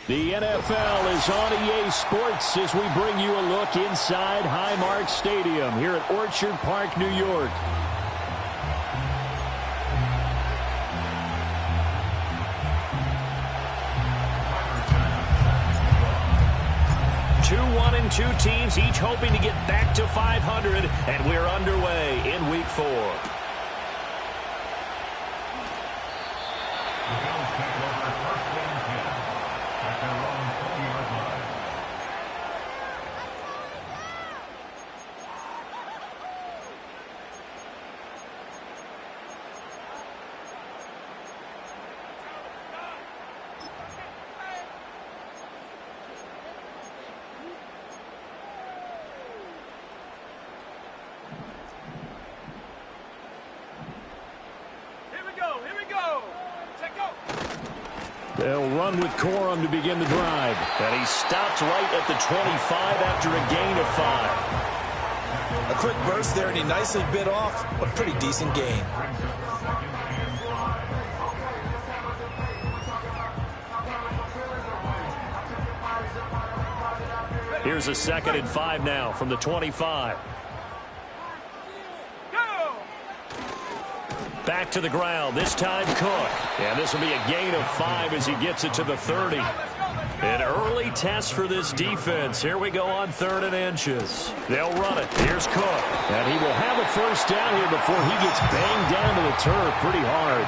The NFL is on EA Sports as we bring you a look inside Highmark Stadium here at Orchard Park, New York. Two teams each hoping to get back to 500, and we're underway in Week 4. They'll run with Corum to begin the drive. And he stopped right at the 25 after a gain of 5. A quick burst there, and he nicely bit off a pretty decent gain. Here's a 2nd and 5 now from the 25. Back to the ground, this time Cook. And this will be a gain of 5 as he gets it to the 30. An early test for this defense. Here we go on 3rd and inches. They'll run it. Here's Cook. And he will have a first down here before he gets banged down to the turf pretty hard.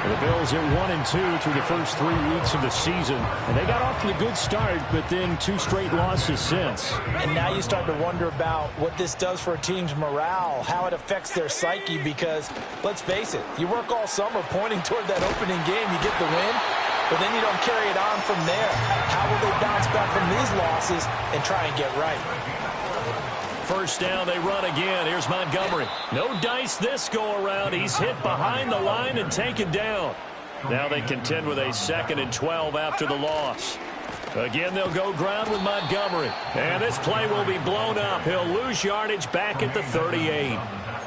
And the Bills are 1-2 through the first 3 weeks of the season. And they got off to a good start, but then 2 straight losses since. And now you start to wonder about what this does for a team's morale, how it affects their psyche, because, let's face it, you work all summer pointing toward that opening game, you get the win, but then you don't carry it on from there. How will they bounce back from these losses and try and get right? First down, they run again. Here's Montgomery. No dice this go-around. He's hit behind the line and taken down. Now they contend with a 2nd and 12 after the loss. Again, they'll go ground with Montgomery. And this play will be blown up. He'll lose yardage back at the 38.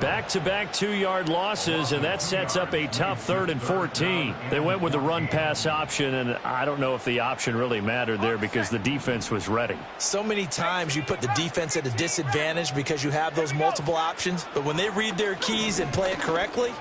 Back-to-back 2-yard losses, and that sets up a tough 3rd and 14. They went with the run-pass option, and I don't know if the option really mattered there because the defense was ready. So many times you put the defense at a disadvantage because you have those multiple options, but when they read their keys and play it correctly,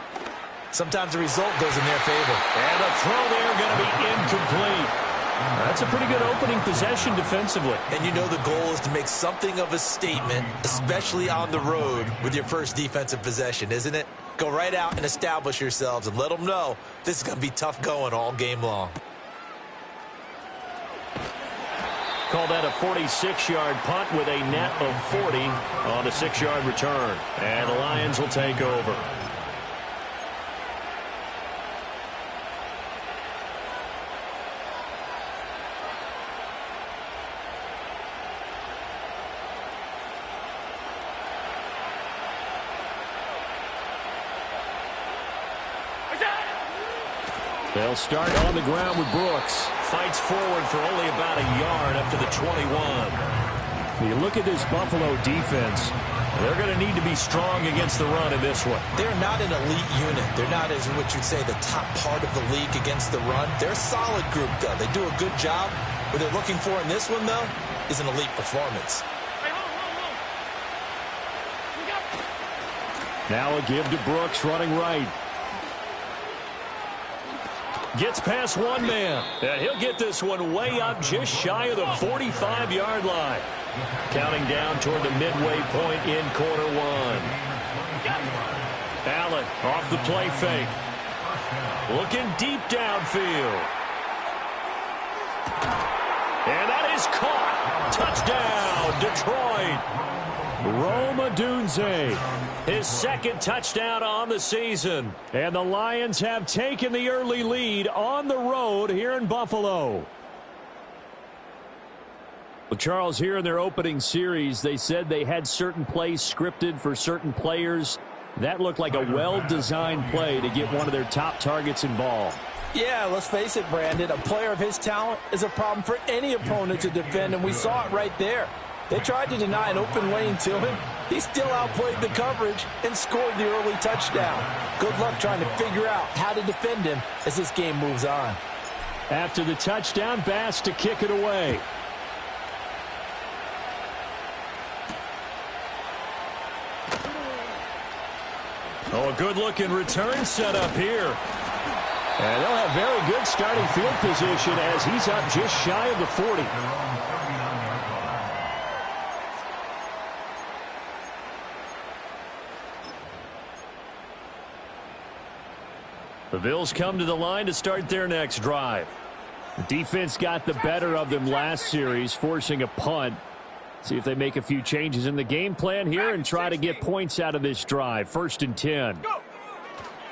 sometimes the result goes in their favor. And the throw there going to be incomplete. That's a pretty good opening possession defensively. And you know the goal is to make something of a statement, especially on the road with your first defensive possession, isn't it? Go right out and establish yourselves and let them know this is going to be tough going all game long. Call that a 46-yard punt with a net of 40 on the 6-yard return. And the Lions will take over. They'll start on the ground with Brooks. Fights forward for only about a yard up to the 21. You look at this Buffalo defense, they're going to need to be strong against the run in this one. They're not an elite unit. They're not, as what you'd say, the top part of the league against the run. They're a solid group, though. They do a good job. What they're looking for in this one, though, is an elite performance. Now a give to Brooks running right. Gets past one man. And he'll get this one way up just shy of the 45-yard line. Counting down toward the midway point in quarter 1. Allen off the play fake. Looking deep downfield. And that is caught. Touchdown, Detroit. Rome Odunze, his 2nd touchdown on the season. And the Lions have taken the early lead on the road here in Buffalo. Well, Charles, here in their opening series, they said they had certain plays scripted for certain players. That looked like a well-designed play to get one of their top targets involved. Yeah, let's face it, Brandon. A player of his talent is a problem for any opponent to defend, and we saw it right there. They tried to deny an open lane to him. He still outplayed the coverage and scored the early touchdown. Good luck trying to figure out how to defend him as this game moves on. After the touchdown, Bass to kick it away. Oh, a good-looking return set up here. And they'll have very good starting field position as he's up just shy of the 40. The Bills come to the line to start their next drive. Defense got the better of them last series, forcing a punt. See if they make a few changes in the game plan here and try to get points out of this drive. 1st and 10.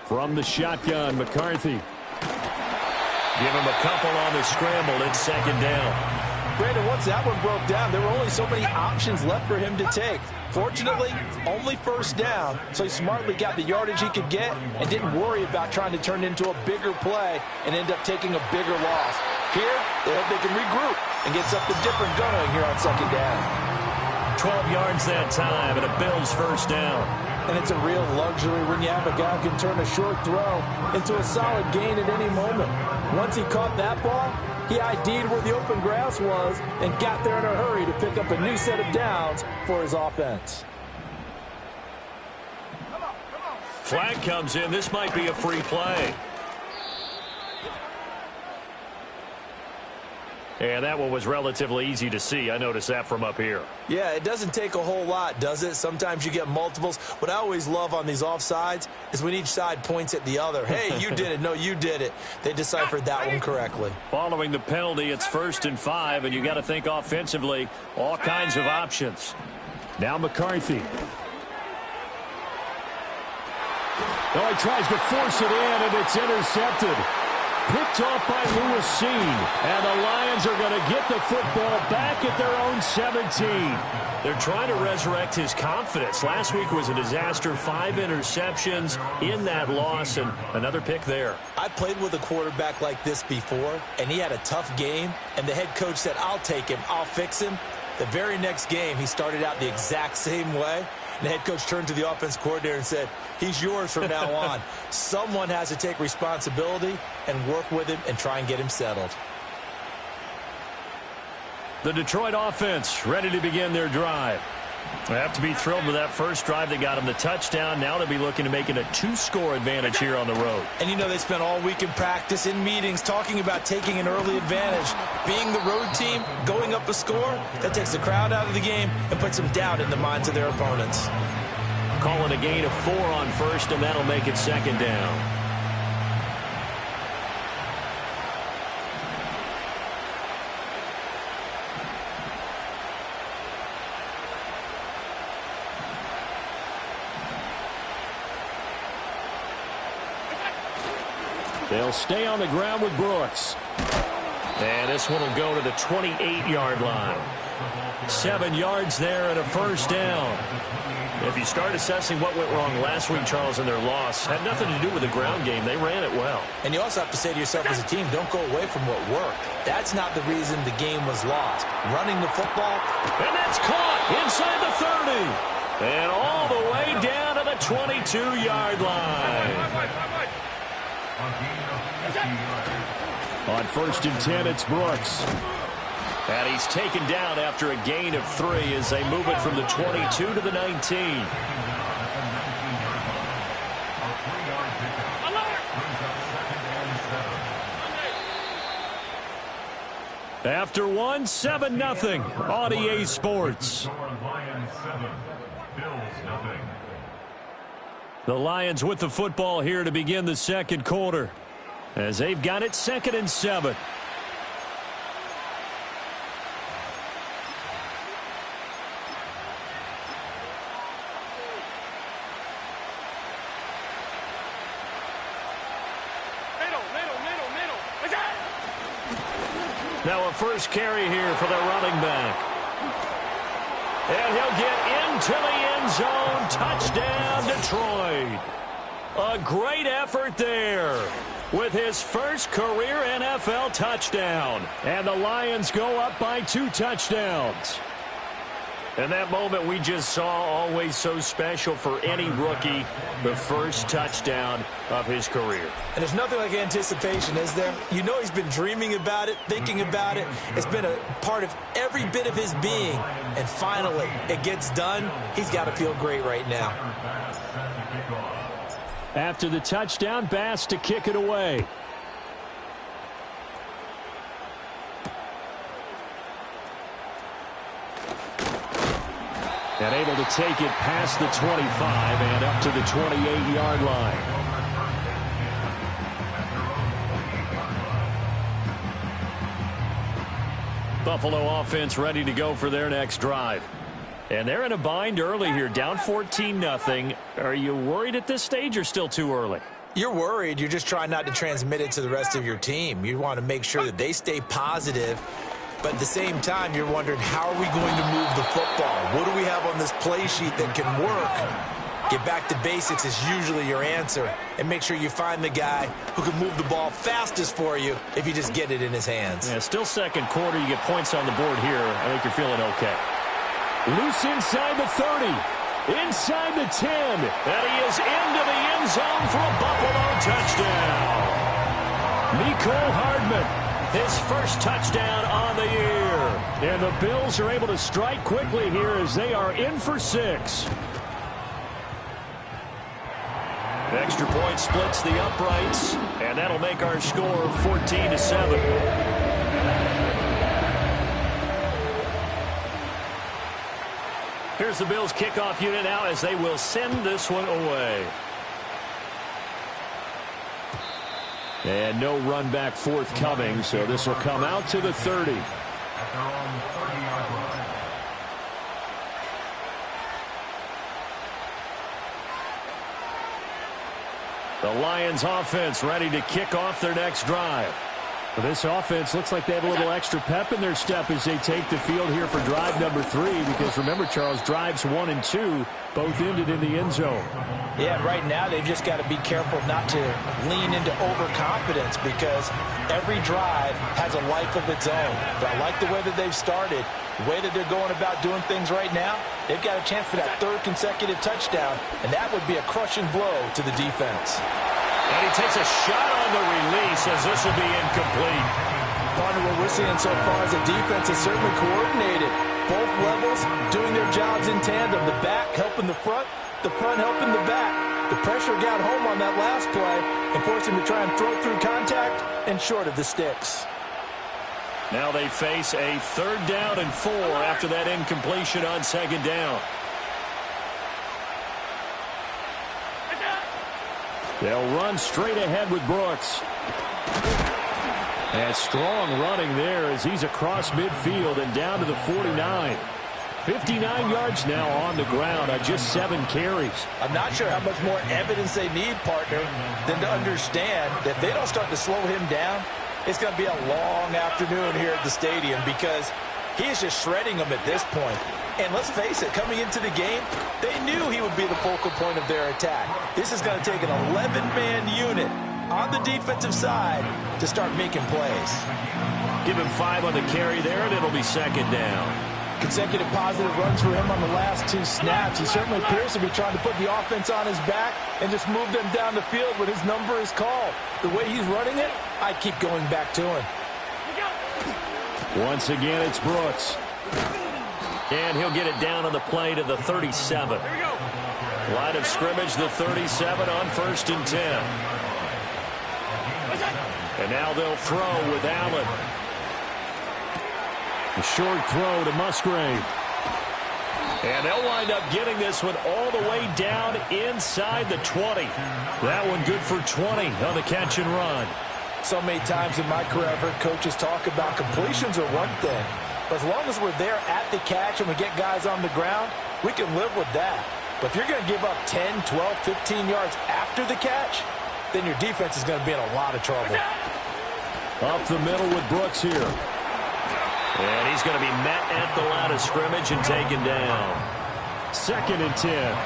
From the shotgun, McCarthy. Give him a couple on the scramble. It's 2nd down. Brandon, once that one broke down, there were only so many options left for him to take. Fortunately, only 1st down, so he smartly got the yardage he could get and didn't worry about trying to turn it into a bigger play and end up taking a bigger loss. Here, they hope they can regroup and get something different going here on 2nd down. 12 yards that time and a Bills 1st down. And it's a real luxury when you have a guy who can turn a short throw into a solid gain at any moment. Once he caught that ball, he ID'd where the open grass was and got there in a hurry to pick up a new set of downs for his offense. Flag comes in. This might be a free play. And that one was relatively easy to see. I noticed that from up here. Yeah, it doesn't take a whole lot, does it? Sometimes you get multiples. What I always love on these offsides is when each side points at the other. Hey, you did it. No, you did it. They deciphered that one correctly. Following the penalty, it's 1st and 5, and you got to think offensively, all kinds of options. Now McCarthy. Oh, he tries to force it in, and it's intercepted. Picked off by Lewis Cine. And the Lions are going to get the football back at their own 17. They're trying to resurrect his confidence. Last week was a disaster. 5 interceptions in that loss, and another pick there. I played with a quarterback like this before, and he had a tough game, and the head coach said, I'll take him, I'll fix him. The very next game, he started out the exact same way. The head coach turned to the offense coordinator and said, he's yours from now on. Someone has to take responsibility and work with him and try and get him settled. The Detroit offense ready to begin their drive. They have to be thrilled with that first drive that got them the touchdown. Now they'll be looking to make it a 2-score advantage here on the road. And you know they spent all week in practice, in meetings, talking about taking an early advantage. Being the road team, going up a score, that takes the crowd out of the game and puts some doubt in the minds of their opponents. Call it a gain of 4 on 1st, and that'll make it 2nd down. They'll stay on the ground with Brooks. And this one will go to the 28-yard line. 7 yards there and a 1st down. If you start assessing what went wrong last week, Charles, in their loss, had nothing to do with the ground game. They ran it well. And you also have to say to yourself as a team, don't go away from what worked. That's not the reason the game was lost. Running the football. And that's caught inside the 30. And all the way down to the 22-yard line. On 1st and 10, it's Brooks. And he's taken down after a gain of 3 as they move it from the 22 to the 19. After 1, 7-0 on EA Sports. The Lions with the football here to begin the 2nd quarter, as they've got it 2nd and 7. Now a first carry here for the running back. And he'll get into the end zone. Touchdown, Detroit. A great effort there with his first career NFL touchdown. And the Lions go up by 2 touchdowns. And that moment we just saw, always so special for any rookie, the first touchdown of his career. And there's nothing like anticipation, is there? You know he's been dreaming about it, thinking about it. It's been a part of every bit of his being. And finally, it gets done. He's got to feel great right now. After the touchdown, Bass to kick it away. And able to take it past the 25 and up to the 28-yard line. Buffalo offense ready to go for their next drive. And they're in a bind early here, down 14-0. Are you worried at this stage or still too early? You're worried. You're just trying not to transmit it to the rest of your team. You want to make sure that they stay positive. But at the same time, you're wondering, how are we going to move the football? What do we have on this play sheet that can work? Get back to basics is usually your answer. And make sure you find the guy who can move the ball fastest for you if you just get it in his hands. Yeah, still second quarter. You get points on the board here. I think you're feeling okay. Loose inside the 30. Inside the 10. And he is into the end zone for a Buffalo touchdown. Mecole Hardman, his first touchdown on the year. And the Bills are able to strike quickly here as they are in for 6. Extra point splits the uprights, and that'll make our score 14-7. Here's the Bills kickoff unit now as they will send this one away. And no run back forthcoming, so this will come out to the 30. The Lions offense ready to kick off their next drive. Well, this offense looks like they have a little extra pep in their step as they take the field here for drive number 3, because remember, Charles, drives 1 and 2 both ended in the end zone. Yeah, right now they've just got to be careful not to lean into overconfidence, because every drive has a life of its own. But I like the way that they've started, the way that they're going about doing things right now. They've got a chance for that 3rd consecutive touchdown, and that would be a crushing blow to the defense. And he takes a shot on the release as this will be incomplete. Partner, what we're seeing so far is the defense is certainly coordinated. Both levels doing their jobs in tandem. The back helping the front helping the back. The pressure got home on that last play and forced him to try and throw through contact and short of the sticks. Now they face a 3rd down and 4 after that incompletion on 2nd down. They'll run straight ahead with Brooks. And strong running there as he's across midfield and down to the 49. 59 yards now on the ground on just 7 carries. I'm not sure how much more evidence they need, partner, than to understand that if they don't start to slow him down, it's going to be a long afternoon here at the stadium, because he is just shredding them at this point. And let's face it, coming into the game, they knew he would be the focal point of their attack. This is going to take an 11-man unit on the defensive side to start making plays. Give him 5 on the carry there, and it'll be 2nd down. Consecutive positive runs for him on the last 2 snaps. He certainly appears to be trying to put the offense on his back and just move them down the field when his number is called. The way he's running it, I keep going back to him. Once again, it's Brooks. And he'll get it down on the play to the 37. Line of scrimmage, the 37 on 1st and 10. And now they'll throw with Allen. A short throw to Musgrave. And they'll wind up getting this one all the way down inside the 20. That one good for 20 on the catch and run. So many times in my career, I've heard coaches talk about completions are one thing. But as long as we're there at the catch and we get guys on the ground, we can live with that. But if you're going to give up 10, 12, 15 yards after the catch, then your defense is going to be in a lot of trouble. Up the middle with Brooks here. And he's going to be met at the line of scrimmage and taken down. 2nd and 10.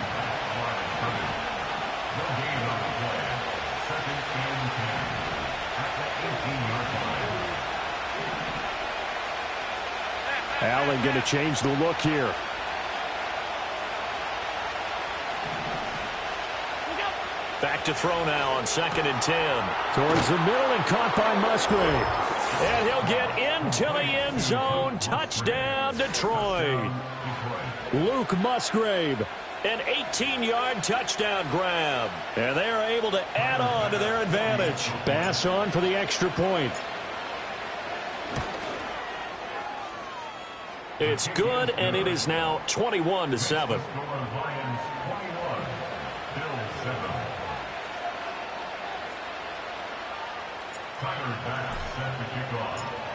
Allen going to change the look here. Back to throw now on 2nd and 10. Towards the middle and caught by Musgrave. And he'll get into the end zone. Touchdown, Detroit. Luke Musgrave. An 18-yard touchdown grab. And they are able to add on to their advantage. Bass on for the extra point. It's good, and it is now 21-7.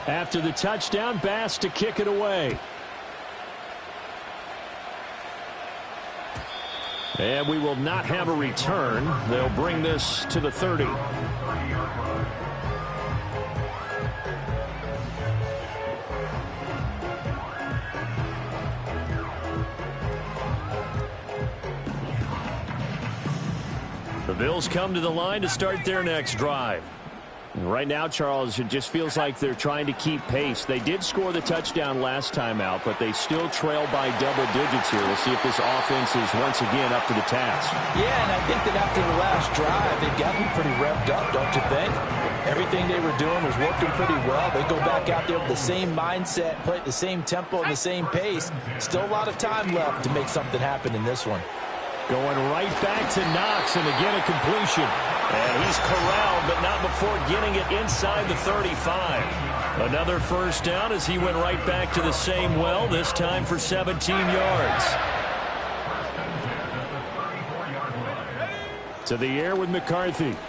After the touchdown, Bass to kick it away. And we will not have a return. They'll bring this to the 30. The Bills come to the line to start their next drive. Right now, Charles, it just feels like they're trying to keep pace. They did score the touchdown last time out, but they still trail by double digits here. We'll see if this offense is once again up to the task. Yeah, and I think that after the last drive, they've got to be pretty revved up, don't you think? Everything they were doing was working pretty well. They go back out there with the same mindset, play at the same tempo and the same pace. Still a lot of time left to make something happen in this one. Going right back to Knox, and again a completion. And he's corralled, but not before getting it inside the 35. Another first down as he went right back to the same well, this time for 17 yards. To the air with McCarthy. Over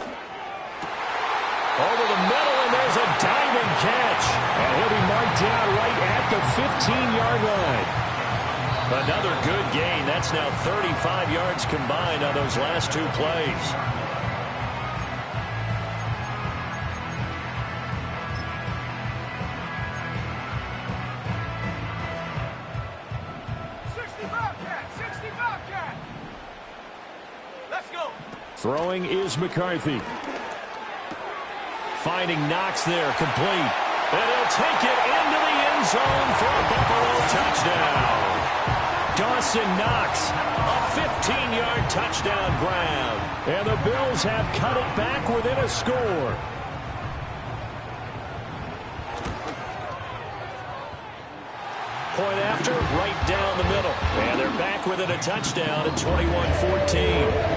the middle, and there's a diving catch. And he'll be marked down right at the 15-yard line. Another good gain. That's now 35 yards combined on those last two plays. Throwing is McCarthy. Finding Knox there, complete. And he'll take it into the end zone for a Buffalo touchdown. Dawson Knox, a 15-yard touchdown grab. And the Bills have cut it back within a score. Point after, right down the middle. And they're back within a touchdown at 21-14.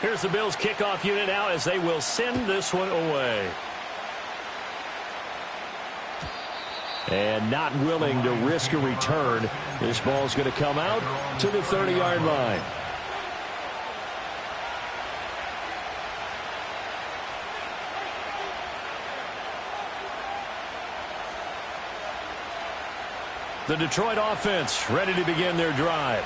Here's the Bills kickoff unit now as they will send this one away. And not willing to risk a return. This ball's going to come out to the 30-yard line. The Detroit offense ready to begin their drive.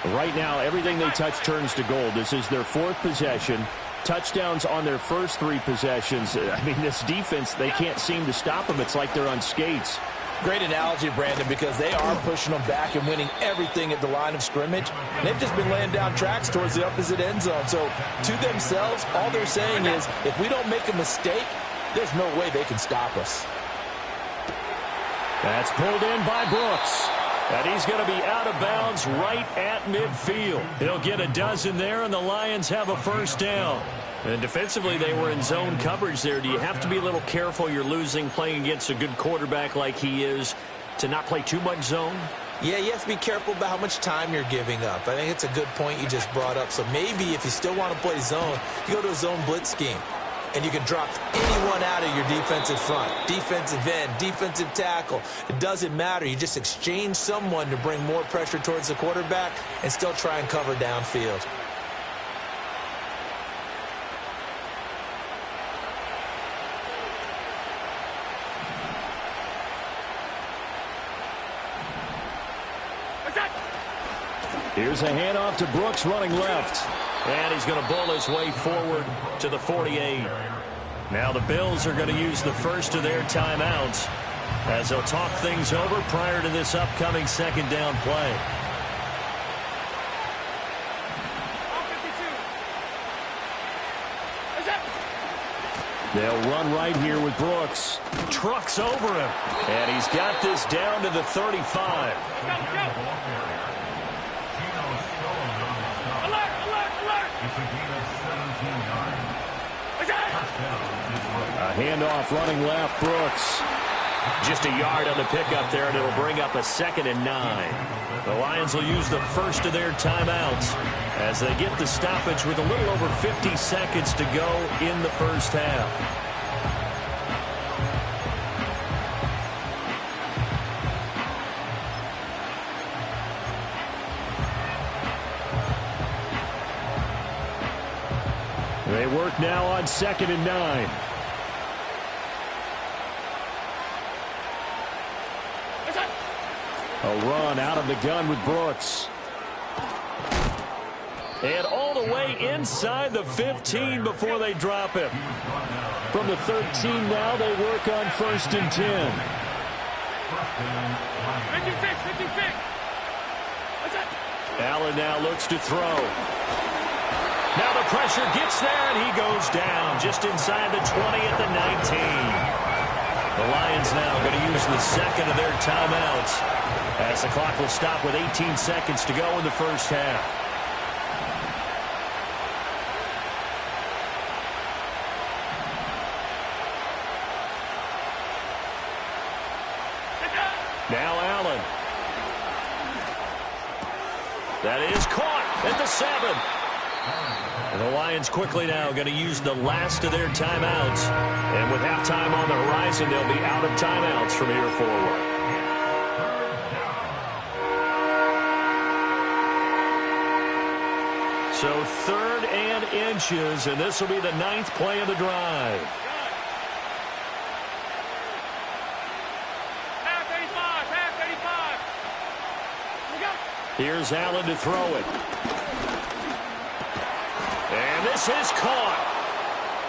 Right now, everything they touch turns to gold. This is their fourth possession. Touchdowns on their first three possessions. I mean, this defense, they can't seem to stop them. It's like they're on skates. Great analogy, Brandon, because they are pushing them back and winning everything at the line of scrimmage. They've just been laying down tracks towards the opposite end zone. So to themselves, all they're saying is, if we don't make a mistake, there's no way they can stop us. That's pulled in by Brooks. And he's going to be out of bounds right at midfield. He'll get a dozen there, and the Lions have a first down. And defensively, they were in zone coverage there. Do you have to be a little careful? You're losing playing against a good quarterback like he is to not play too much zone? Yeah, you have to be careful about how much time you're giving up. I think it's a good point you just brought up. So maybe if you still want to play zone, you go to a zone blitz scheme. And you can drop anyone out of your defensive front. Defensive end, defensive tackle. It doesn't matter. You just exchange someone to bring more pressure towards the quarterback and still try and cover downfield. Here's a handoff to Brooks running left. And he's going to bull his way forward to the 48. Now the Bills are going to use the first of their timeouts as they'll talk things over prior to this upcoming second down play. They'll run right here with Brooks. Trucks over him. And he's got this down to the 35. A handoff running left, Brooks. Just a yard on the pickup there, and it'll bring up a 2nd and 9. The Lions will use the first of their timeouts as they get the stoppage with a little over 50 seconds to go in the first half. They work now on 2nd and 9. A run out of the gun with Brooks. And all the way inside the 15 before they drop him. From the 13 now, they work on 1st and 10. Allen now looks to throw. Now the pressure gets there, and he goes down just inside the 20 at the 19. The Lions now going to use the second of their timeouts as the clock will stop with 18 seconds to go in the first half. Now Allen. That is caught at the 7. And the Lions quickly now going to use the last of their timeouts. And with halftime on the horizon, they'll be out of timeouts from here forward. So 3rd and inches, and this will be the 9th play of the drive. Here's Allen to throw it. And this is caught.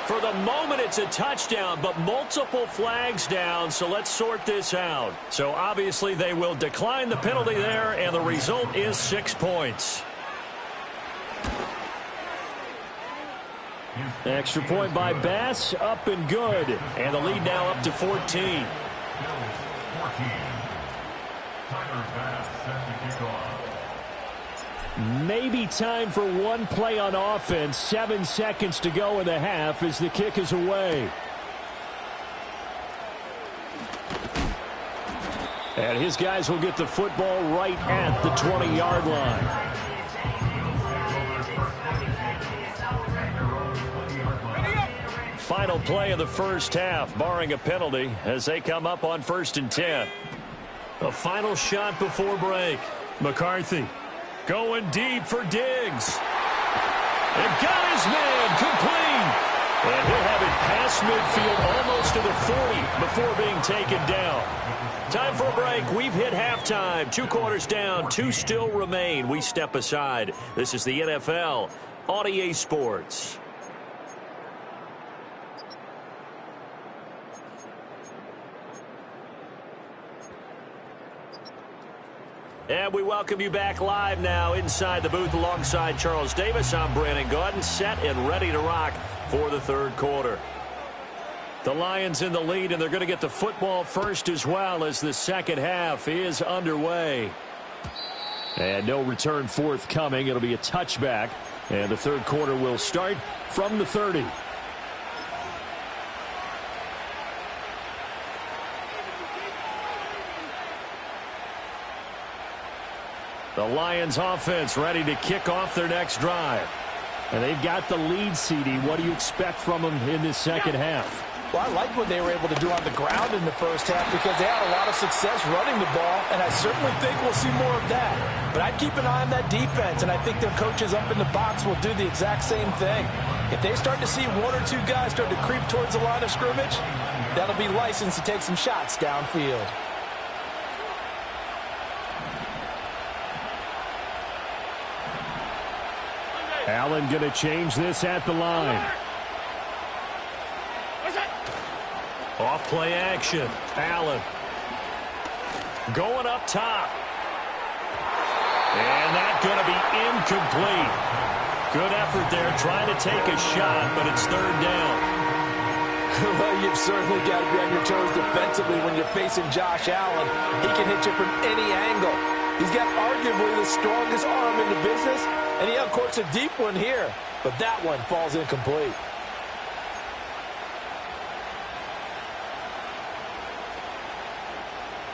For the moment, it's a touchdown, but multiple flags down, so let's sort this out. So obviously they will decline the penalty there, and the result is 6 points. Extra point by Bass, up and good. And the lead now up to 14. Maybe time for one play on offense. 7 seconds to go in the half as the kick is away. And his guys will get the football right at the 20-yard line. Final play of the first half, barring a penalty, as they come up on 1st and 10. A final shot before break. McCarthy going deep for Diggs. And got his man complete. And he'll have it past midfield almost to the 40 before being taken down. Time for a break. We've hit halftime. 2 quarters down. 2 still remain. We step aside. This is the NFL on EA Sports. And we welcome you back live now inside the booth alongside Charles Davis. I'm Brandon Gaudin, set and ready to rock for the 3rd quarter. The Lions in the lead, and they're going to get the football first as well as the second half is underway. And no return forthcoming. It'll be a touchback, and the 3rd quarter will start from the 30. The Lions offense ready to kick off their next drive. And they've got the lead, CD. What do you expect from them in this second half? Well, I like what they were able to do on the ground in the first half because they had a lot of success running the ball, and I certainly think we'll see more of that. But I'd keep an eye on that defense, and I think their coaches up in the box will do the exact same thing. If they start to see 1 or 2 guys start to creep towards the line of scrimmage, that'll be licensed to take some shots downfield. Allen going to change this at the line. Off play action. Allen going up top. And that's going to be incomplete. Good effort there trying to take a shot, but it's 3rd down. Well, you've certainly got to be on your toes defensively when you're facing Josh Allen. He can hit you from any angle. He's got arguably the strongest arm in the business, and he uncorks a deep one here, but that one falls incomplete.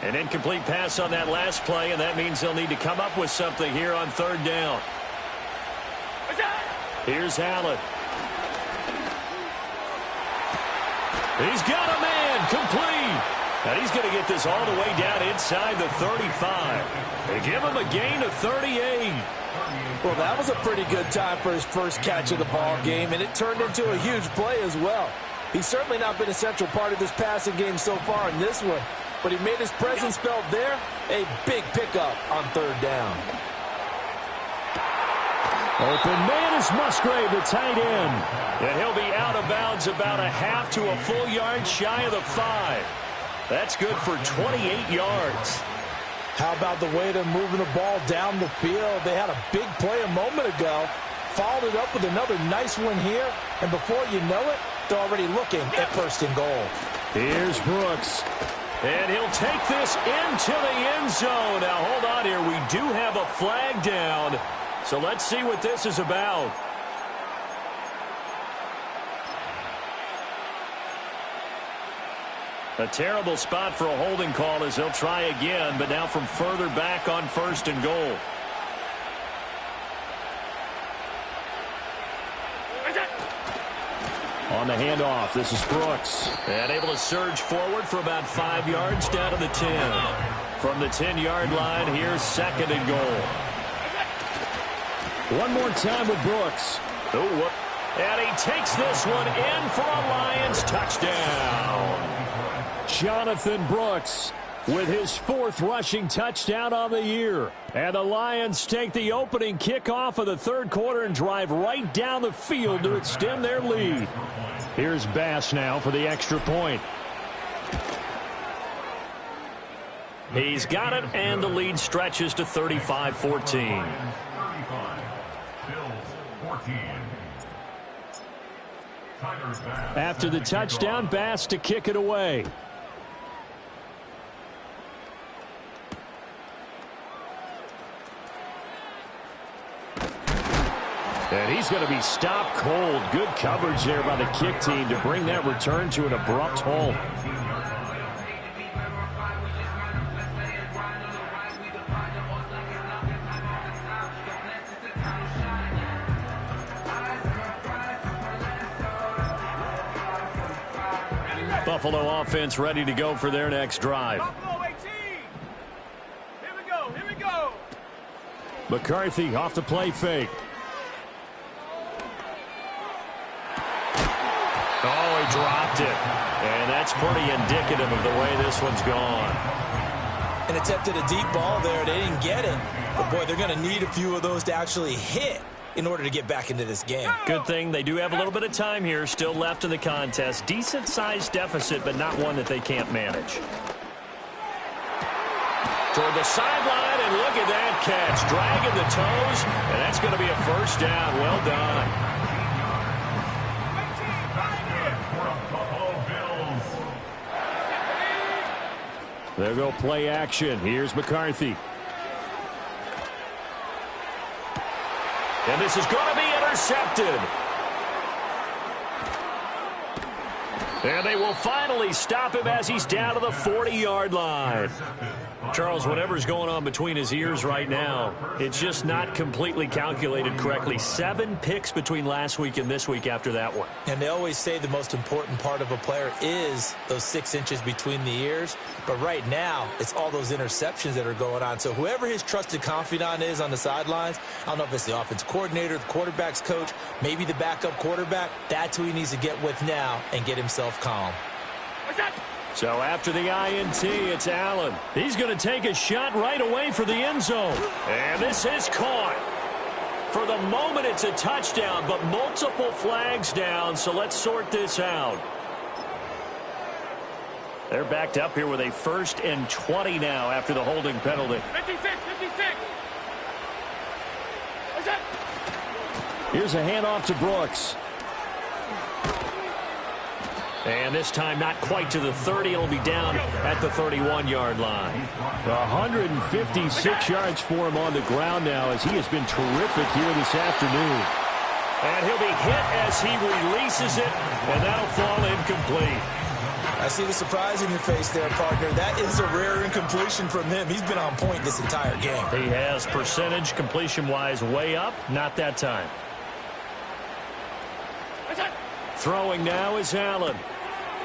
An incomplete pass on that last play, and that means they'll need to come up with something here on third down. Here's Allen. He's got a man, complete. And he's going to get this all the way down inside the 35. They give him a gain of 38. Well, that was a pretty good time for his first catch of the ball game, and it turned into a huge play as well. He's certainly not been a central part of this passing game so far in this one, but he made his presence felt there. A big pickup on third down. Open man is Musgrave, the tight end. And he'll be out of bounds about a half to a full yard shy of the 5. That's good for 28 yards. How about the way they're moving the ball down the field? They had a big play a moment ago, followed it up with another nice one here, and before you know it, they're already looking at first and goal. Here's Brooks. And he'll take this into the end zone. Now, hold on here. We do have a flag down. So let's see what this is about. A terrible spot for a holding call as they'll try again, but now from further back on first and goal. On the handoff, this is Brooks. And able to surge forward for about 5 yards down to the 10. From the 10-yard line, here's second and goal. One more time with Brooks. Oh, and he takes this one in for a Lions touchdown. Jonathan Brooks with his 4th rushing touchdown on the year. And the Lions take the opening kickoff of the third quarter and drive right down the field to extend their lead. Here's Bass now for the extra point. He's got it, and the lead stretches to 35-14. After the touchdown, Bass to kick it away. And he's going to be stopped cold. Good coverage there by the kick team to bring that return to an abrupt halt. Buffalo offense ready to go for their next drive. Here we go. McCarthy off the play fake. Oh, he dropped it. And that's pretty indicative of the way this one's gone. And attempted a deep ball there. They didn't get it. But, boy, they're going to need a few of those to actually hit in order to get back into this game. Good thing they do have a little bit of time here still left in the contest. Decent-sized deficit, but not one that they can't manage. Toward the sideline, and look at that catch. Dragging the toes, and that's going to be a first down. Well done. There go play action. Here's McCarthy. And this is going to be intercepted. And they will finally stop him as he's down to the 40-yard line. Charles, whatever's going on between his ears right now, it's just not completely calculated correctly. 7 picks between last week and this week after that one. And they always say the most important part of a player is those 6 inches between the ears. But right now, it's all those interceptions that are going on. So whoever his trusted confidant is on the sidelines, I don't know if it's the offense coordinator, the quarterback's coach, maybe the backup quarterback, that's who he needs to get with now and get himself calm. So after the INT, it's Allen. He's going to take a shot right away for the end zone. And this is caught. For the moment, it's a touchdown, but multiple flags down, so let's sort this out. They're backed up here with a 1st and 20 now after the holding penalty. 56. Here's a handoff to Brooks. And this time not quite to the 30. It'll be down at the 31-yard line. 156 yards for him on the ground now as he has been terrific here this afternoon. And he'll be hit as he releases it, and that'll fall incomplete. I see the surprise in your face there, partner. That is a rare incompletion from him. He's been on point this entire game. He has percentage completion-wise way up. Not that time. Throwing now is Allen.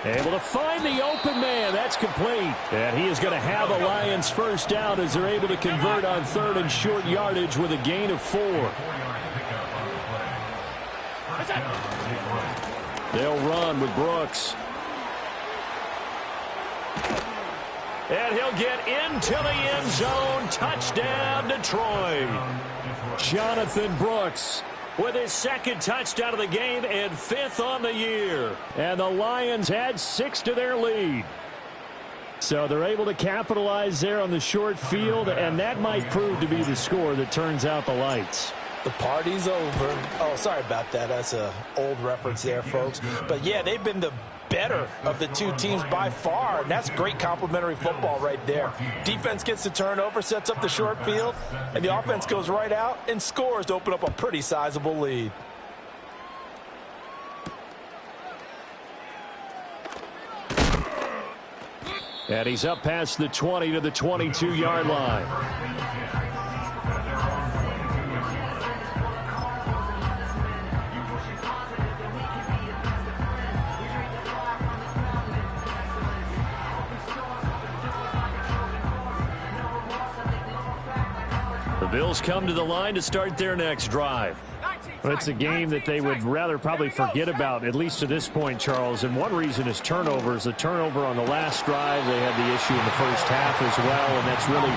Able to find the open man. That's complete. And he is going to have a Lions first down as they're able to convert on third and short yardage with a gain of 4. They'll run with Brooks. And he'll get into the end zone. Touchdown, Detroit. Jonathan Brooks with his second touchdown of the game and 5th on the year. And the Lions add 6 to their lead. So they're able to capitalize there on the short field, and that might prove to be the score that turns out the lights. The party's over. Oh, sorry about that. That's an old reference there, folks. But, yeah, they've been the better of the two teams by far, and that's great complimentary football right there. Defense gets the turnover, sets up the short field, and the offense goes right out and scores to open up a pretty sizable lead. And he's up past the 20 to the 22-yard line. The Bills come to the line to start their next drive. Well, it's a game that they would rather probably forget about, at least to this point, Charles. And one reason is turnovers. A turnover on the last drive. They had the issue in the first half as well, and that's really,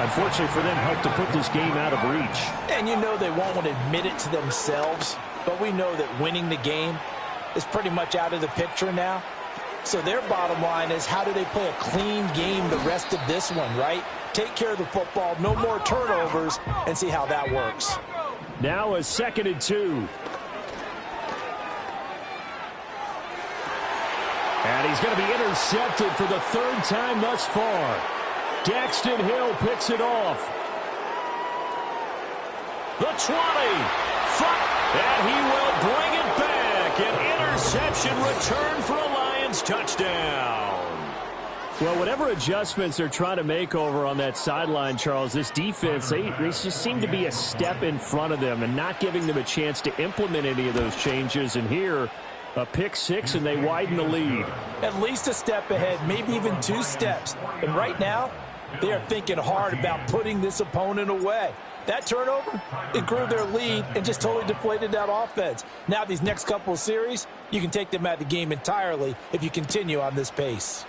unfortunately for them, helped to put this game out of reach. And you know they won't want to admit it to themselves, but we know that winning the game is pretty much out of the picture now. So their bottom line is, how do they play a clean game the rest of this one, right? Take care of the football, no more turnovers, and see how that works. Now a 2nd and 2. And he's going to be intercepted for the 3rd time thus far. Daxton Hill picks it off. The 20. And he will bring it back. An interception return for a Lions touchdown. Well, whatever adjustments they're trying to make over on that sideline, Charles, this defense, they just seem to be a step in front of them and not giving them a chance to implement any of those changes. And here, a pick 6, and they widen the lead. At least a step ahead, maybe even 2 steps. And right now, they are thinking hard about putting this opponent away. That turnover, it grew their lead and just totally deflated that offense. Now these next couple of series, you can take them out of the game entirely if you continue on this pace.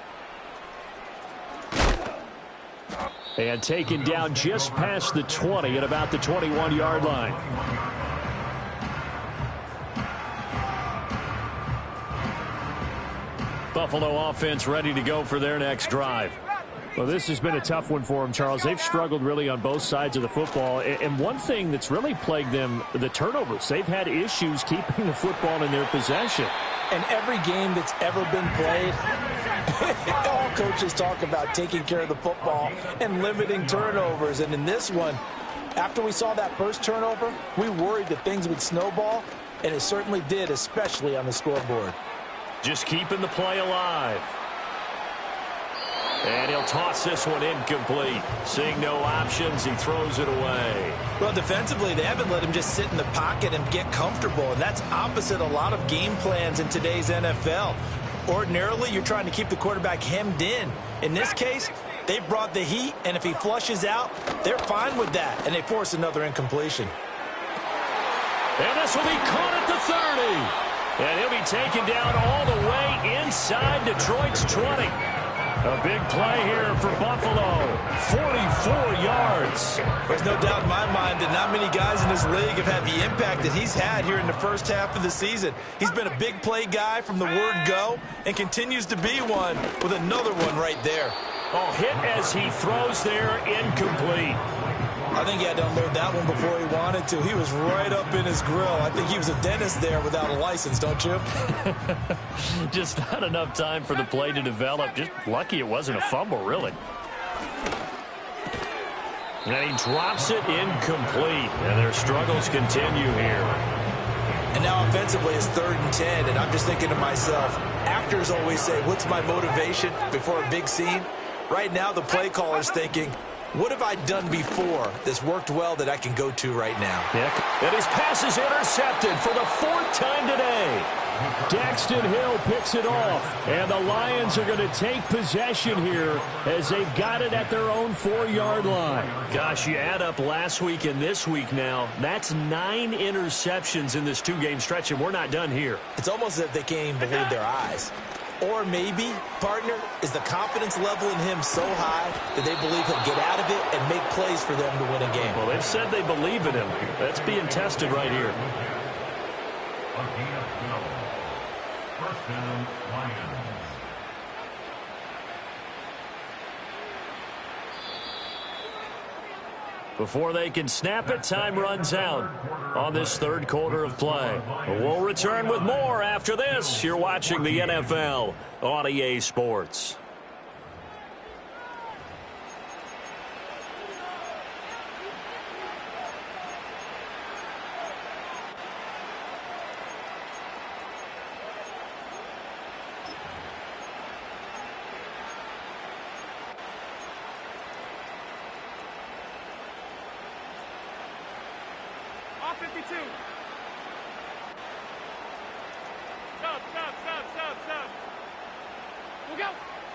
And taken down just past the 20 at about the 21-yard line. Buffalo offense ready to go for their next drive. Well, this has been a tough one for them, Charles. They've struggled really on both sides of the football. And one thing that's really plagued them, the turnovers. They've had issues keeping the football in their possession. And every game that's ever been played, all coaches talk about taking care of the football and limiting turnovers. And in this one, after we saw that first turnover, we worried that things would snowball, and it certainly did, especially on the scoreboard. Just keeping the play alive. And he'll toss this one incomplete. Seeing no options, he throws it away. Well, defensively, they haven't let him just sit in the pocket and get comfortable. And that's opposite a lot of game plans in today's NFL. Ordinarily, you're trying to keep the quarterback hemmed in. In this case, they brought the heat, and if he flushes out, they're fine with that, and they force another incompletion. And this will be caught at the 30. And he'll be taken down all the way inside Detroit's 20. A big play here for Buffalo. 44 yards. There's no doubt in my mind that not many guys in this league have had the impact that he's had here in the first half of the season. He's been a big play guy from the word go and continues to be one with another one right there. Oh, hit as he throws there, incomplete. I think he had to unload that one before he wanted to. He was right up in his grill. I think he was a dentist there without a license, don't you? Just not enough time for the play to develop. Just lucky it wasn't a fumble, really. And he drops it incomplete. And their struggles continue here. And now offensively it's 3rd and 10. And I'm just thinking to myself, actors always say, what's my motivation before a big scene? Right now the play caller's thinking, what have I done before that's worked well that I can go to right now? And his pass is intercepted for the 4th time today. Daxton Hill picks it off. And the Lions are going to take possession here as they've got it at their own 4-yard line. Gosh, you add up last week and this week now. That's 9 interceptions in this 2-game stretch, and we're not done here. It's almost as if they can't even believe their eyes. Or maybe, partner, is the confidence level in him so high that they believe he'll get out of it and make plays for them to win a game. Well, they've said they believe in him. That's being tested right here. First down, Lions. Before they can snap it, time runs out on this 3rd quarter of play. We'll return with more after this. You're watching the NFL on EA Sports.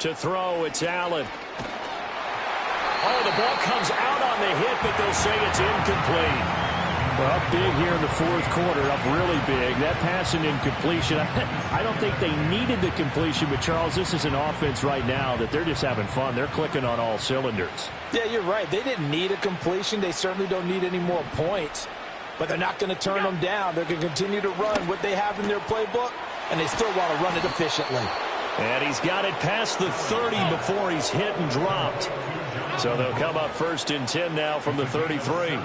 To throw, it's Allen. Oh, the ball comes out on the hit, but they'll say it's incomplete. Well, up big here in the 4th quarter, up really big. That pass and incompletion, I don't think they needed the completion, but Charles, this is an offense right now that they're just having fun. They're clicking on all cylinders. Yeah, you're right. They didn't need a completion. They certainly don't need any more points, but they're not going to turn them down. They're going to continue to run what they have in their playbook, and they still want to run it efficiently. And he's got it past the 30 before he's hit and dropped. So they'll come up 1st and 10 now from the 33.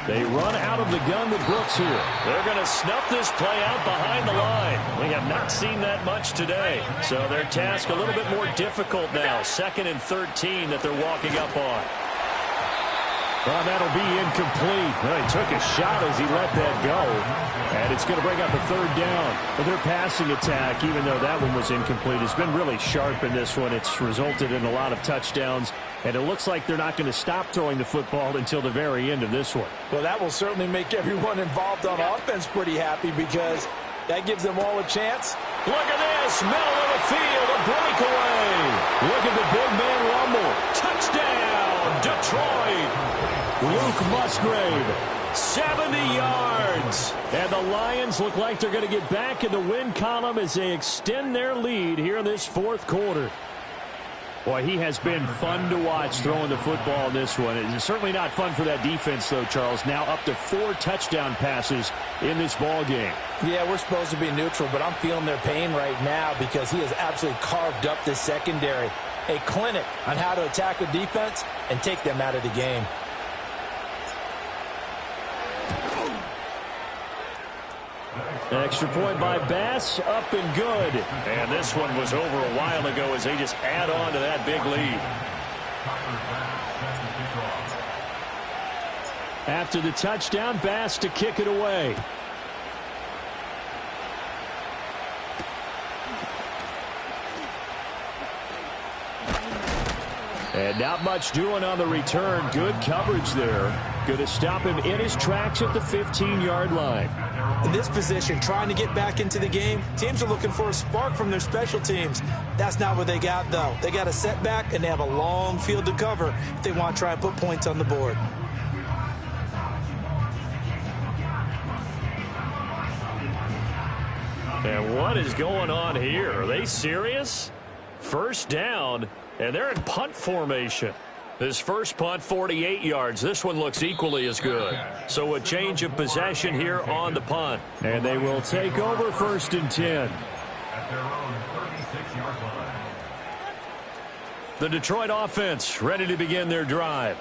They run out of the gun with Brooks here. They're going to snuff this play out behind the line. We have not seen that much today. So their task a little bit more difficult now. 2nd and 13 that they're walking up on. Well, that'll be incomplete. Well, he took a shot as he let that go. And it's going to bring up a 3rd down. But their passing attack, even though that one was incomplete, has been really sharp in this one. It's resulted in a lot of touchdowns. And it looks like they're not going to stop throwing the football until the very end of this one. Well, that will certainly make everyone involved on offense pretty happy because that gives them all a chance. Look at this. Middle of the field, a breakaway. Look at the big man rumble. Touchdown, Detroit. Luke Musgrave. 70 yards. And the Lions look like they're going to get back in the win column as they extend their lead here in this 4th quarter. Boy, he has been fun to watch throwing the football in this one. It's certainly not fun for that defense, though, Charles. Now up to 4 touchdown passes in this ball game. Yeah, we're supposed to be neutral, but I'm feeling their pain right now because he has absolutely carved up this secondary. A clinic on how to attack a defense and take them out of the game. Extra point by Bass, up and good. And this one was over a while ago as they just add on to that big lead. After the touchdown, Bass to kick it away. And not much doing on the return. Good coverage there. Going to stop him in his tracks at the 15-yard line. In this position, trying to get back into the game, teams are looking for a spark from their special teams. That's not what they got, though. They got a setback, and they have a long field to cover if they want to try and put points on the board. And what is going on here? Are they serious? 1st down, and they're in punt formation. This first punt, 48 yards. This one looks equally as good. So a change of possession here on the punt. And they will take over 1st and 10. At their own 36-yard line. The Detroit offense ready to begin their drive.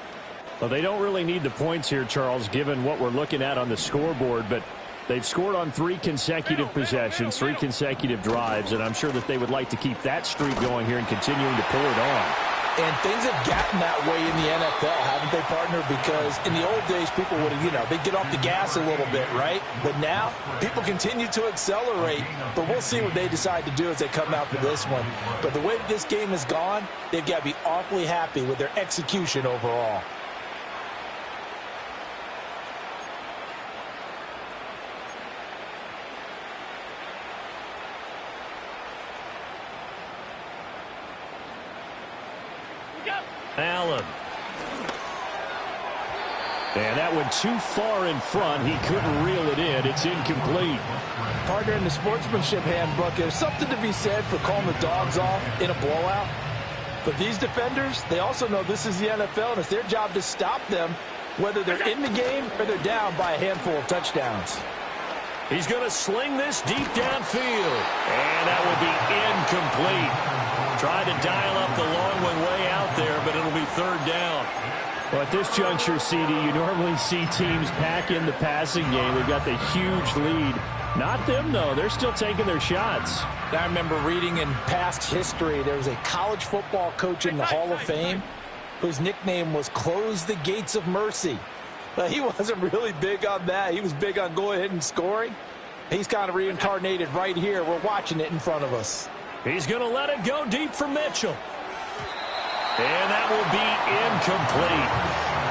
Well, they don't really need the points here, Charles, given what we're looking at on the scoreboard, but they've scored on 3 consecutive possessions, 3 consecutive drives, and I'm sure that they would like to keep that streak going here and continuing to pull it on. And things have gotten that way in the NFL, haven't they, partner? Because in the old days, people would have, they'd get off the gas a little bit, right? But now, people continue to accelerate. But we'll see what they decide to do as they come out for this one. But the way that this game has gone, they've got to be awfully happy with their execution overall. Allen. And that went too far in front. He couldn't reel it in. It's incomplete. Partner, in the sportsmanship handbook, there's something to be said for calling the dogs off in a blowout. But these defenders, they also know this is the NFL, and it's their job to stop them, whether they're in the game or they're down by a handful of touchdowns. He's going to sling this deep downfield. And that will be incomplete. Tried to dial up the long one way out there, but it'll be 3rd down. Well, at this juncture, CD, you normally see teams pack in the passing game. They've got the huge lead. Not them, though. They're still taking their shots. I remember reading in past history, there was a college football coach in the Hall of Fame whose nickname was Close the Gates of Mercy. But he wasn't really big on that. He was big on going ahead and scoring. He's kind of reincarnated right here. We're watching it in front of us. He's going to let it go deep for Mitchell. And that will be incomplete.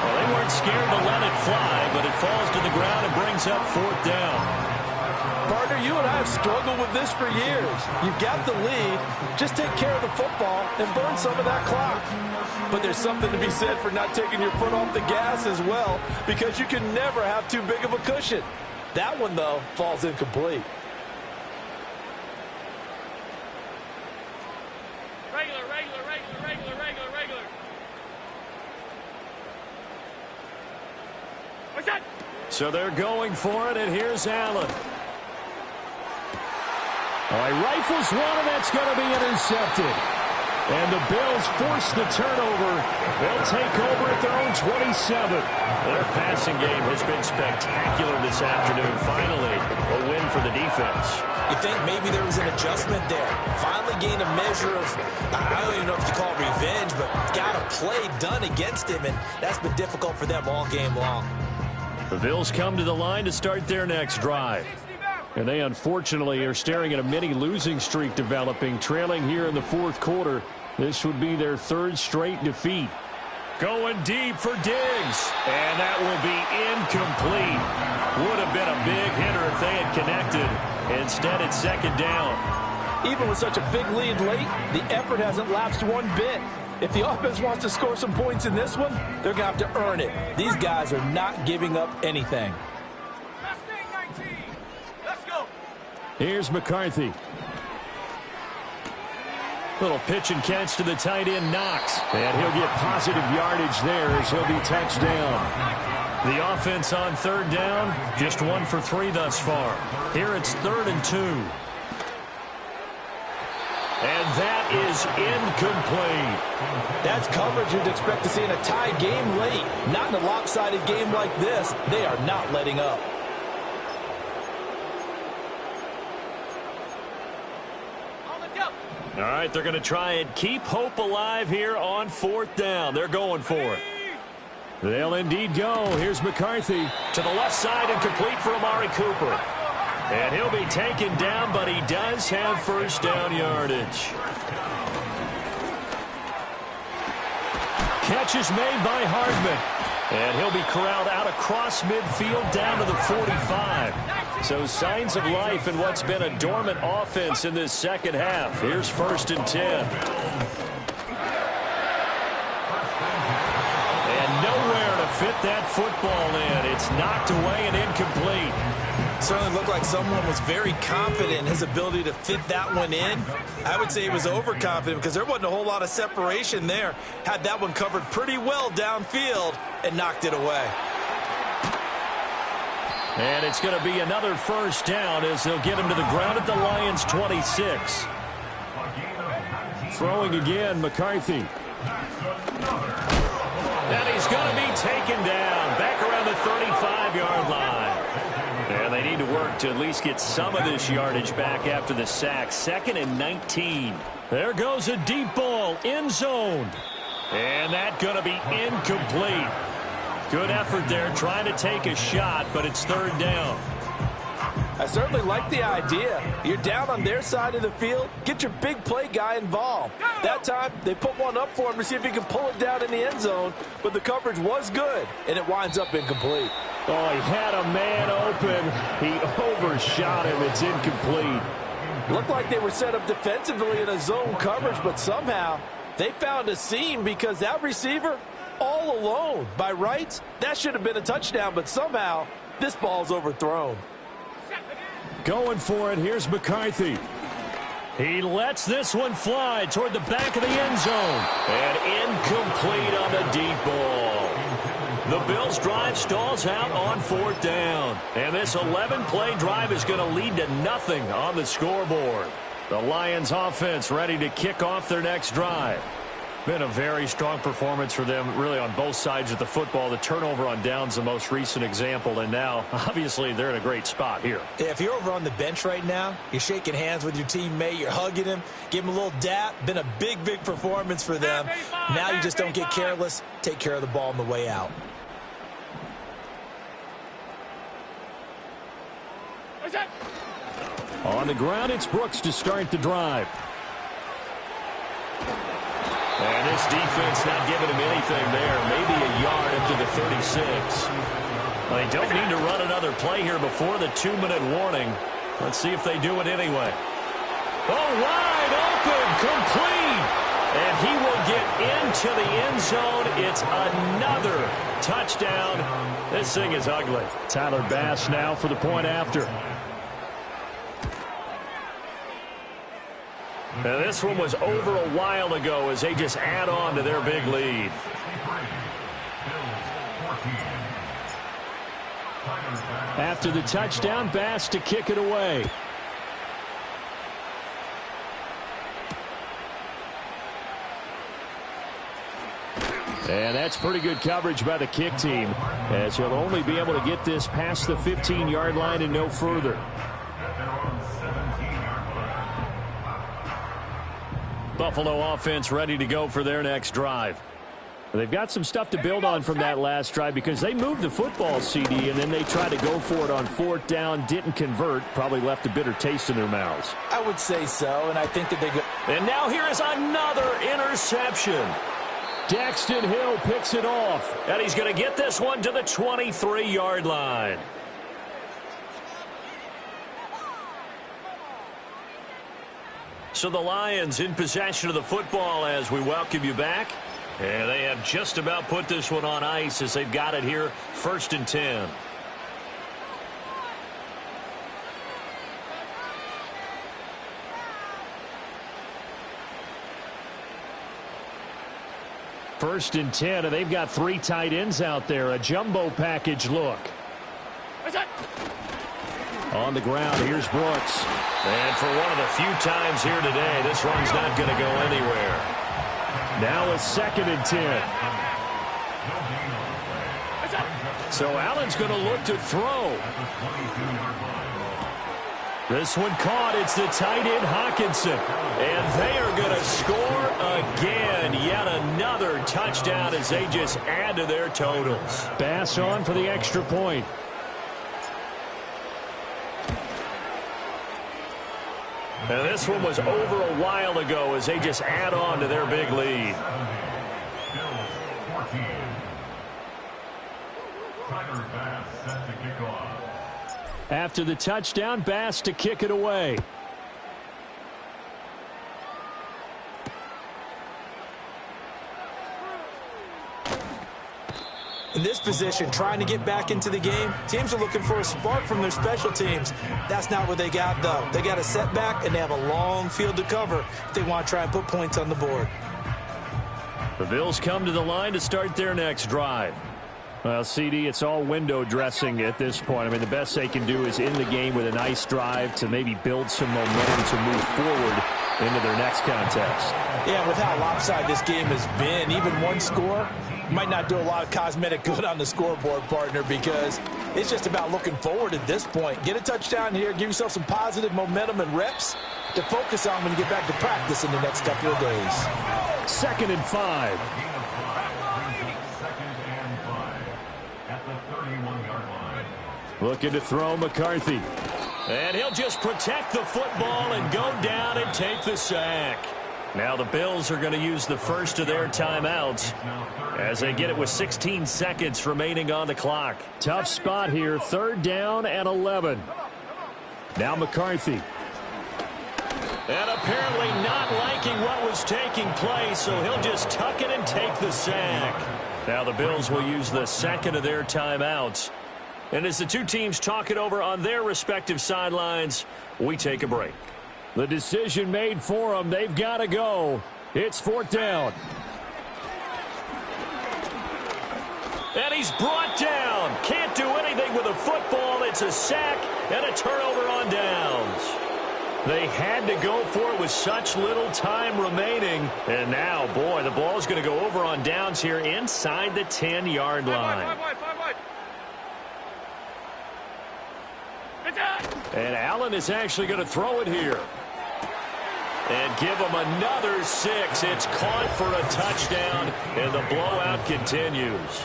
Well, they weren't scared to let it fly, but it falls to the ground and brings up 4th down. Partner, you and I have struggled with this for years. You've got the lead. Just take care of the football and burn some of that clock. But there's something to be said for not taking your foot off the gas as well, because you can never have too big of a cushion. That one, though, falls incomplete. So they're going for it, and here's Allen. He rifles one, and that's going to be intercepted. And the Bills force the turnover. They'll take over at their own 27. Their passing game has been spectacular this afternoon. Finally, a win for the defense. You think maybe there was an adjustment there. Finally gained a measure of, I don't even know if you call it revenge, but got a play done against him, and that's been difficult for them all game long. The Bills come to the line to start their next drive. And they unfortunately are staring at a mini losing streak developing, trailing here in the 4th quarter. This would be their 3rd straight defeat. Going deep for Diggs. And that will be incomplete. Would have been a big hitter if they had connected. Instead, it's 2nd down. Even with such a big lead late, the effort hasn't lapsed one bit. If the offense wants to score some points in this one, they're going to have to earn it. These guys are not giving up anything. Here's McCarthy. Little pitch and catch to the tight end, Knox. And he'll get positive yardage there as he'll be touched down. The offense on 3rd down, just 1 for 3 thus far. Here it's 3rd and 2. And that is incomplete. That's coverage you'd expect to see in a tie game late. Not in a lopsided game like this. They are not letting up. All right, they're going to try and keep hope alive here on 4th down. They're going for it. They'll indeed go. Here's McCarthy. To the left side and complete for Amari Cooper. And he'll be taken down, but he does have 1st down yardage. Catch is made by Hardman. And he'll be corralled out across midfield down to the 45. So signs of life in what's been a dormant offense in this 2nd half. Here's 1st and 10. And nowhere to fit that football in. It's knocked away and incomplete. Certainly looked like someone was very confident in his ability to fit that one in. I would say he was overconfident because there wasn't a whole lot of separation there. Had that one covered pretty well downfield and knocked it away. And it's going to be another 1st down as they'll get him to the ground at the Lions' 26. Throwing again, McCarthy. And he's going to be taken down back around the 35-yard line. And they need to work to at least get some of this yardage back after the sack. 2nd and 19. There goes a deep ball, end zone. And that's going to be incomplete. Good effort there trying to take a shot, but it's 3rd down. I certainly like the idea. You're down on their side of the field. Get your big play guy involved. That time, they put one up for him to see if he can pull it down in the end zone, but the coverage was good, and it winds up incomplete. Oh, he had a man open. He overshot him. It's incomplete. Looked like they were set up defensively in a zone coverage, but somehow they found a seam because that receiver all alone. By rights, that should have been a touchdown, but somehow this ball's overthrown. Going for it. Here's McCarthy. He lets this one fly toward the back of the end zone. And incomplete on the deep ball. The Bills' drive stalls out on 4th down. And this 11-play drive is going to lead to nothing on the scoreboard. The Lions offense ready to kick off their next drive. Been a very strong performance for them, really, on both sides of the football. The turnover on downs, the most recent example, and now, obviously, they're in a great spot here. Yeah, if you're over on the bench right now, you're shaking hands with your teammate, you're hugging him, give him a little dap. Been a big, big performance for them. Now you just don't get careless. Take care of the ball on the way out. On the ground, it's Brooks to start the drive. And this defense not giving him anything there. Maybe a yard up to the 36. Well, they don't need to run another play here before the 2-minute warning. Let's see if they do it anyway. Oh, wide open, complete. And he will get into the end zone. It's another touchdown. This thing is ugly. Tyler Bass now for the point after. Now, this one was over a while ago as they just add on to their big lead. After the touchdown, Bass to kick it away. And that's pretty good coverage by the kick team, as he'll only be able to get this past the 15-yard line and no further. Buffalo offense ready to go for their next drive. They've got some stuff to build on from that last drive because they moved the football, CD, and then they tried to go for it on 4th down, didn't convert, probably left a bitter taste in their mouths. I would say so, and I think that they go. And now here is another interception. Daxton Hill picks it off. And he's going to get this one to the 23-yard line. So the Lions in possession of the football as we welcome you back. And they have just about put this one on ice as they've got it here, 1st and 10. First and 10, and they've got 3 tight ends out there. A jumbo package look. On the ground, here's Brooks. And for one of the few times here today, this run's not going to go anywhere. Now a 2nd and 10. So Allen's going to look to throw. This one caught. It's the tight end, Hockenson. And they are going to score again. Yet another touchdown as they just add to their totals. Bass on for the extra point. And this one was over a while ago as they just add on to their big lead. After the touchdown, Bass to kick it away. In this position, trying to get back into the game, teams are looking for a spark from their special teams. That's not what they got, though. They got a setback, and they have a long field to cover if they want to try and put points on the board. The Bills come to the line to start their next drive. Well, CD, it's all window dressing at this point. I mean, the best they can do is end the game with a nice drive to maybe build some momentum to move forward into their next contest. Yeah, with how lopsided this game has been, even one score, Might not do a lot of cosmetic good on the scoreboard, partner, because it's just about looking forward at this point. Get a touchdown here, give yourself some positive momentum and reps to focus on when you get back to practice in the next couple of days. 2nd and 5. At the 31-yard line. Looking to throw McCarthy. And he'll just protect the football and go down and take the sack. Now the Bills are going to use the first of their timeouts as they get it with 16 seconds remaining on the clock. Tough spot here. 3rd down and 11. Now McCarthy. And apparently not liking what was taking place, so he'll just tuck it and take the sack. Now the Bills will use the second of their timeouts. And as the two teams talk it over on their respective sidelines, we take a break. The decision made for them. They've got to go. It's 4th down. And he's brought down. Can't do anything with a football. It's a sack and a turnover on downs. They had to go for it with such little time remaining. And now, boy, the ball's going to go over on downs here inside the 10-yard line. And Allen is actually going to throw it here. And give them another 6. It's caught for a touchdown, and the blowout continues.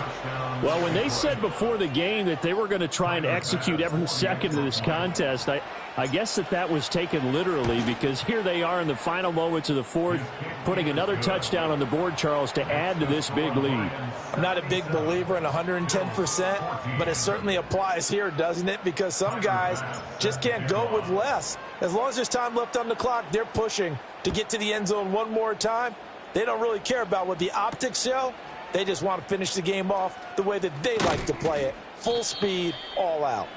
Well, when they said before the game that they were going to try and execute every second of this contest, I guess that was taken literally, because here they are in the final moments of the 4th, putting another touchdown on the board, Charles, to add to this big lead. I'm not a big believer in 110%, but it certainly applies here, doesn't it? Because some guys just can't go with less. As long as there's time left on the clock, they're pushing to get to the end zone one more time. They don't really care about what the optics show. They just want to finish the game off the way that they like to play it. Full speed, all out.